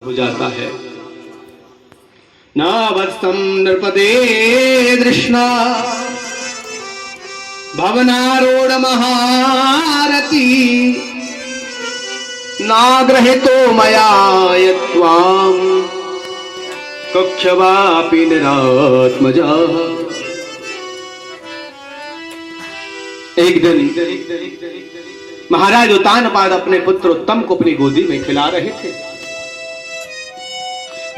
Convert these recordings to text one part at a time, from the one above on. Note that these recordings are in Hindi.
हो जाता है। नावस्थं नृपते दृष्णा भवनारूढ़ महारथी नाग्रहितो मया यत्त्वां कक्षवापि निरात्मजा। एक दिन महाराज उत्तानपाद अपने पुत्र उत्तम को अपनी गोदी में खिला रहे थे।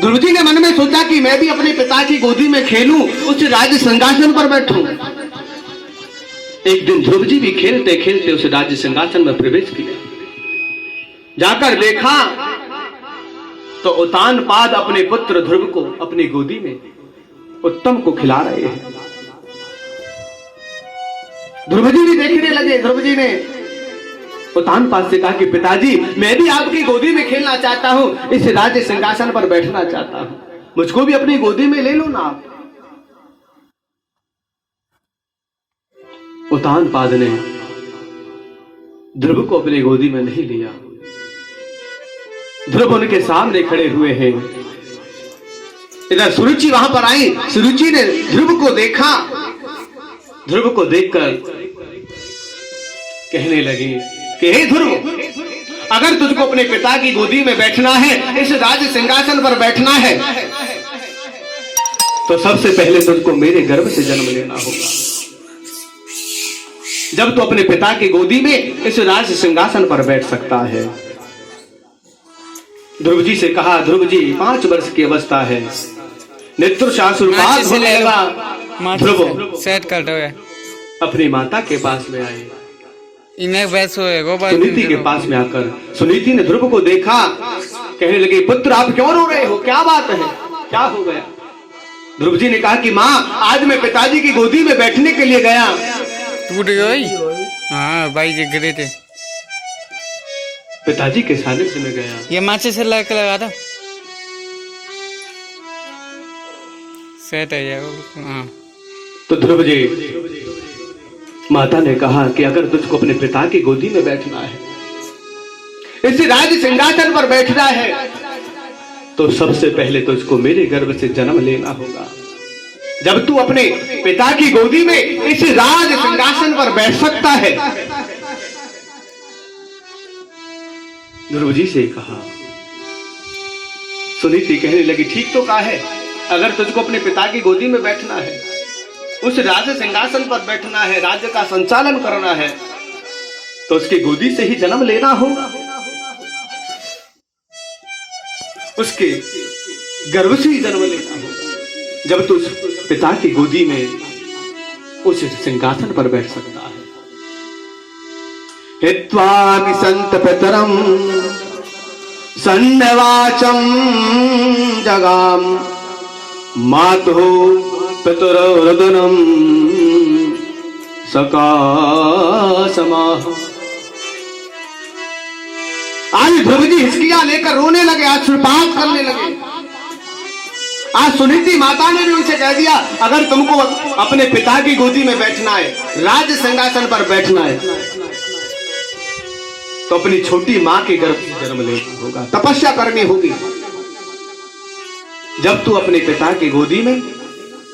ध्रुव जी ने मन में सोचा कि मैं भी अपने पिता की गोदी में खेलूं, उस राज्य सिंहासन पर बैठूं। एक दिन ध्रुव जी भी खेलते खेलते उस राज्य सिंहासन में प्रवेश किया। जाकर देखा तो उत्तानपाद अपने पुत्र ध्रुव को अपनी गोदी में उत्तम को खिला रहे हैं। ध्रुव जी भी देखने लगे। ध्रुव जी ने उत्तानपाद से कहा कि पिताजी, मैं भी आपकी गोदी में खेलना चाहता हूं, इस राज्य सिंहासन पर बैठना चाहता हूं, मुझको भी अपनी गोदी में ले लो ना आप। उत्तानपाद ने ध्रुव को अपनी गोदी में नहीं लिया। ध्रुव उनके सामने खड़े हुए हैं। इधर सुरुचि वहां पर आई। सुरुचि ने ध्रुव को देखा। ध्रुव को देखकर कहने लगी कि हे ध्रुव, अगर तुझको अपने पिता की गोदी में बैठना है, इस राज सिंहासन पर बैठना है, तो सबसे पहले तुझको मेरे गर्भ से जन्म लेना होगा। जब तू अपने पिता की गोदी में इस राज सिंहासन पर बैठ सकता है। ध्रुव जी से कहा, ध्रुव जी 5 वर्ष की अवस्था है, नेत्र शास्त्रपात होने लगा। ध्रुव सेट कर दो अपनी माता के पास में आए। सुनीति के पास में आकर सुनीति ने ध्रुव को देखा। कहने लगे, पुत्र आप क्यों रो रहे हो, क्या बात है, क्या हो गया? ध्रुव जी ने कहा कि माँ, आज मैं पिताजी की गोदी में बैठने के लिए गया। टूट गई। हाँ भाई जी गिरे थे। पिताजी के सानिध्य में गया। ये माचे से लगा था। सेट है यार। हाँ। तो ध्रुव जी, माता ने कहा कि अगर तुझको अपने पिता की गोदी में बैठना है, इस राज सिंहासन पर बैठना है, तो सबसे पहले तुझको मेरे गर्भ से जन्म लेना होगा। जब तू अपने पिता की गोदी में इस राज सिंहासन पर बैठ सकता है। ध्रुव जी से कहा। सुनीति कहने लगी, ठीक तो कहा है, अगर तुझको अपने पिता की गोदी में बैठना है, उस राज्य सिंहासन पर बैठना है, राज्य का संचालन करना है, तो उसकी गोदी से ही जन्म लेना होगा, उसके गर्भ से ही जन्म लेना होगा। जब तू उस पिता की गोदी में उस सिंहासन पर बैठ सकता है। हित्वामि संत पितरम सन्नवाचम जगाम मातुः पितुर्वदनम सकाशमाह। आज ध्रुव जी हिचकियां लेकर रोने लगे, अश्रुपात करने लगे। आज सुनीति माता ने भी उनसे कह दिया, अगर तुमको अपने पिता की गोदी में बैठना है, राज्य सिंहासन पर बैठना है, तो अपनी छोटी मां के गर्भ से जन्म लेना होगा, तपस्या करनी होगी। जब तू अपने पिता की गोदी में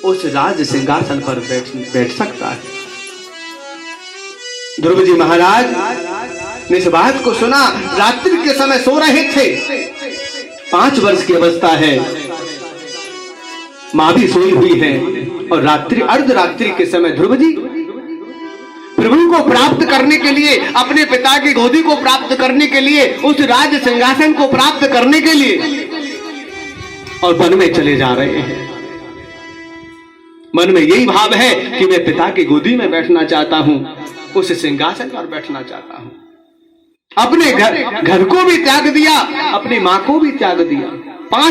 उस राज सिंहासन पर बैठ सकता है। ध्रुव जी महाराज ने इस बात को सुना। रात्रि के समय सो रहे थे। 5 वर्ष की अवस्था है, मां भी सोई हुई है, और रात्रि अर्धरात्रि के समय ध्रुव जी प्रभु को प्राप्त करने के लिए, अपने पिता की गोदी को प्राप्त करने के लिए, उस राज सिंहासन को प्राप्त करने के लिए और वन में चले जा रहे हैं। मन में यही भाव है कि मैं पिता की गोदी में बैठना चाहता हूं, उस सिंहासन पर बैठना चाहता हूं। अपने घर को भी त्याग दिया, अपनी मां को भी त्याग दिया।